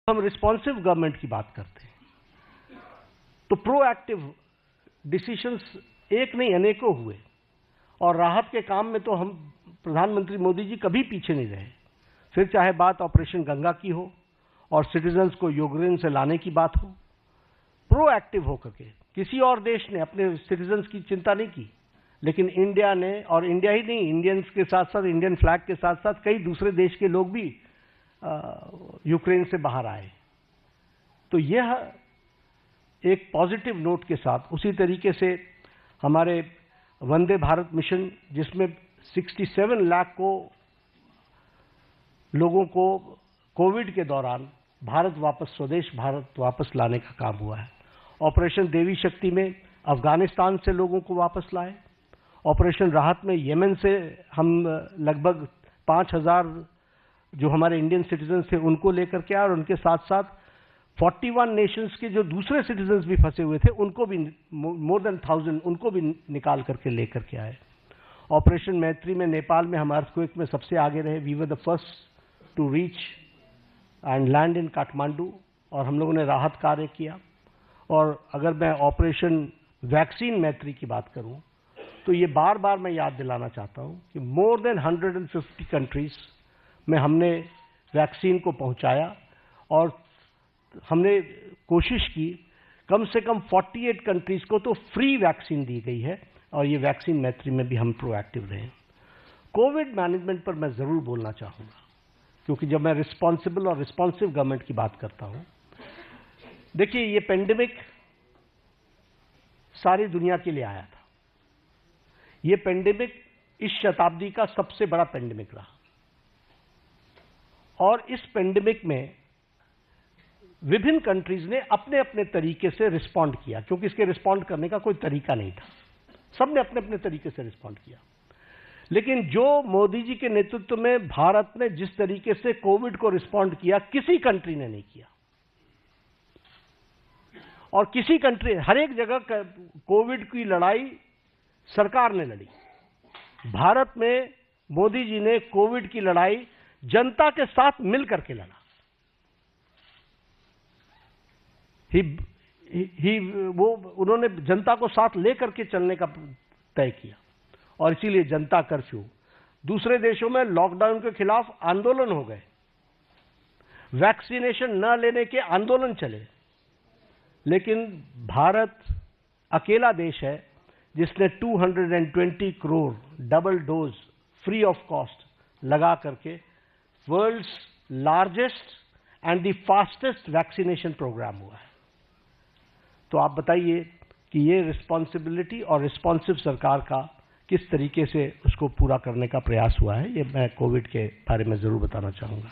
हम responsive government की बात करते हैं तो प्रोएक्टिव डिसीजंस एक नहीं अनेकों हुए और राहत के काम में तो हम प्रधानमंत्री मोदी जी कभी पीछे नहीं रहे। फिर चाहे बात ऑपरेशन गंगा की हो और सिटीजन्स को यूक्रेन से लाने की बात हो, प्रोएक्टिव होकर के किसी और देश ने अपने सिटीजन्स की चिंता नहीं की, लेकिन इंडिया ने, और इंडिया ही नहीं, इंडियंस के साथ साथ इंडियन फ्लैग के साथ साथ कई दूसरे देश के लोग भी यूक्रेन से बाहर आए। तो यह एक पॉजिटिव नोट के साथ उसी तरीके से हमारे वंदे भारत मिशन, जिसमें 67 लाख को लोगों को कोविड के दौरान भारत वापस, स्वदेश भारत वापस लाने का काम हुआ है। ऑपरेशन देवी शक्ति में अफगानिस्तान से लोगों को वापस लाए। ऑपरेशन राहत में यमन से हम लगभग 5000 जो हमारे इंडियन सिटीजन थे उनको लेकर के आए, और उनके साथ साथ 41 नेशंस के जो दूसरे सिटीजन्स भी फंसे हुए थे उनको भी, मोर देन 1000 उनको भी निकाल करके लेकर के आए। ऑपरेशन मैत्री में नेपाल में हम अर्थक्वेक में सबसे आगे रहे। We were the first to reach and land in Kathmandu, और हम लोगों ने राहत कार्य किया। और अगर मैं ऑपरेशन वैक्सीन मैत्री की बात करूं तो ये बार बार मैं याद दिलाना चाहता हूं कि मोर देन 150 कंट्रीज में हमने वैक्सीन को पहुंचाया, और हमने कोशिश की कम से कम 48 कंट्रीज को तो फ्री वैक्सीन दी गई है, और ये वैक्सीन मैत्री में भी हम प्रोएक्टिव रहे। कोविड मैनेजमेंट पर मैं जरूर बोलना चाहूंगा, क्योंकि जब मैं रिस्पॉन्सिबल और रिस्पॉन्सिव गवर्नमेंट की बात करता हूं, देखिए ये पेंडेमिक सारी दुनिया के लिए आया था। ये पेंडेमिक इस शताब्दी का सबसे बड़ा पेंडेमिक रहा, और इस पेंडेमिक में विभिन्न कंट्रीज ने अपने अपने तरीके से रिस्पॉन्ड किया, क्योंकि इसके रिस्पॉन्ड करने का कोई तरीका नहीं था। सबने अपने अपने तरीके से रिस्पॉन्ड किया। लेकिन जो मोदी जी के नेतृत्व में भारत ने जिस तरीके से कोविड को रिस्पॉन्ड किया, किसी कंट्री ने नहीं किया। और किसी कंट्री, हर एक जगह कोविड की लड़ाई सरकार ने लड़ी। भारत में मोदी जी ने कोविड की लड़ाई जनता के साथ मिलकर के लड़ा। उन्होंने जनता को साथ लेकर के चलने का तय किया, और इसीलिए जनता कर्फ्यू। दूसरे देशों में लॉकडाउन के खिलाफ आंदोलन हो गए, वैक्सीनेशन न लेने के आंदोलन चले, लेकिन भारत अकेला देश है जिसने 220 crore double dose free of cost लगा करके world's largest and the fastest vaccination programme हुआ है। तो आप बताइए कि ये रिस्पॉन्सिबिलिटी और रिस्पॉन्सिव सरकार का किस तरीके से उसको पूरा करने का प्रयास हुआ है। ये मैं कोविड के बारे में जरूर बताना चाहूंगा।